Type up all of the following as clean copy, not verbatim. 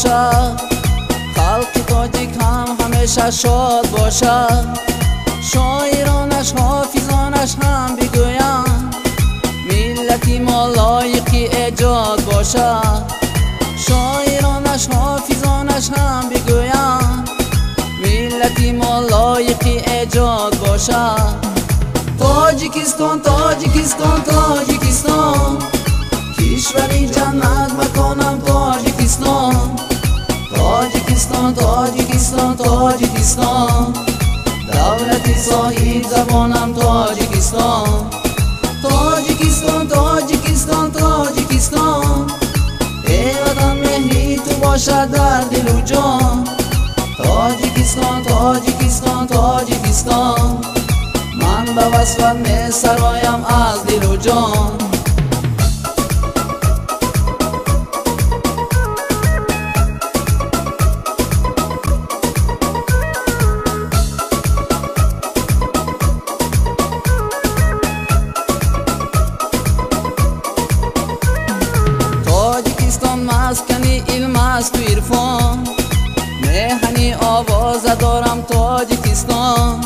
باشد، خلق تاجیک هم همیشه شاد باشد. شاعرانش حافظانش هم بگویند ملتی ما لایقی ایجاد باشد. شاعرانش حافظانش هم بگویند ملتی ما لایقی ایجاد باشد. تاجیکستان تاجیکستان تاجیکستان، کشوری جنت مکانم تاجیکستان. تاجیکستان تاجیکستان تاجیکستان، دولت صاحب زبانم تاجیکستان. تاجیکستان تاجیکستان تاجیکستان، ای وطن مهری تو باشد در دل و جان. تاجیکستان تاجیکستان تاجیکستان، من به وصفت می سرایم از دل و جان. تاجیکستان مسکنی علم است و عرفان، مهنی آواز دارم تاجیکستان.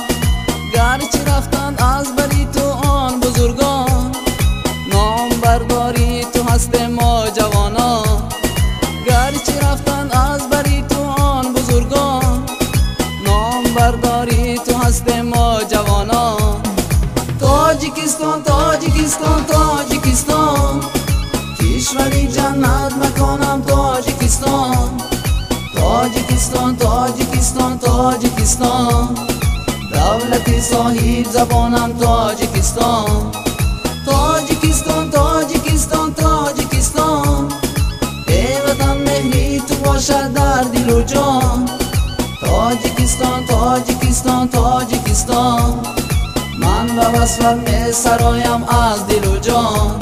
گرچه رفتند از بری تو آن بزرگان، نام برداری تو هست ما جوانان. گرچه رفتند از بری تو آن بزرگان، نام برداری تو هست ما جوانان. تاجیکستان تاجیکستان تاجیکستان، کشوری جنت مکانم تاجیکستان. تاجیکستان تاجیکستان تاجیکستان، دولت صاحب زبانم تاجیکستان. تاجیکستان تاجیکستان تاجیکستان، ای وطن مهری تو باشد در دل و جان. تاجیکستان تاجیکستان تاجیکستان، من به وصفت می سرایم از دل و جان.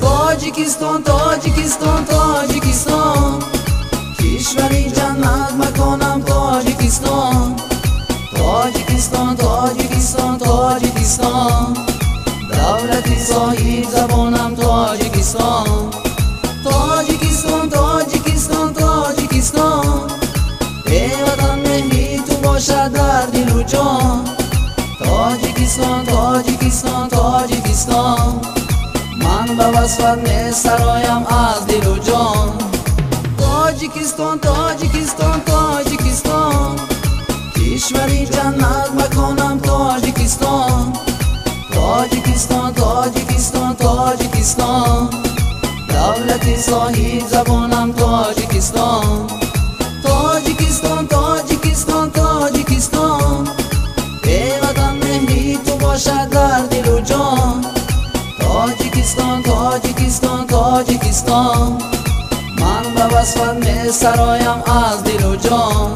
تاجیکستان تاجیکستان تاجیکستان، کشوری جنت مکانم تاجیکستان. تاجیکستان تاجیکستان تاجیکستان، دولت صاحب زبانم تاجیکستان. تاجیکستان تاجیکستان تاجیکستان، ای وطن مهری تو باشد در دل و جان. تاجیکستان تاجیکستان تاجیکستان، من به وصفت می سرایم از دل و جان. تاجیکستان تاجیکستان تاجیکستان، ای وطن مهری تو باشد در دل و جان. تاجیکستان تاجیکستان تاجیکستان، من به وصفت می سرایم از دل و جان. تاجیکستان تاجیکستان تاجیکستان، کشوری جنت مکانم تاجیکستان. تاجیکستان تاجیکستان تاجیکستان، دولت صاحب زبانم تاجیکستان. تاجیکستان تاجیکستان تاجیکستان، ای وطن مهری تو باشد در دل و جان. تاجیکستان تاجیکستان تاجیکستان، من به وصفت می سرایم از دل و جان.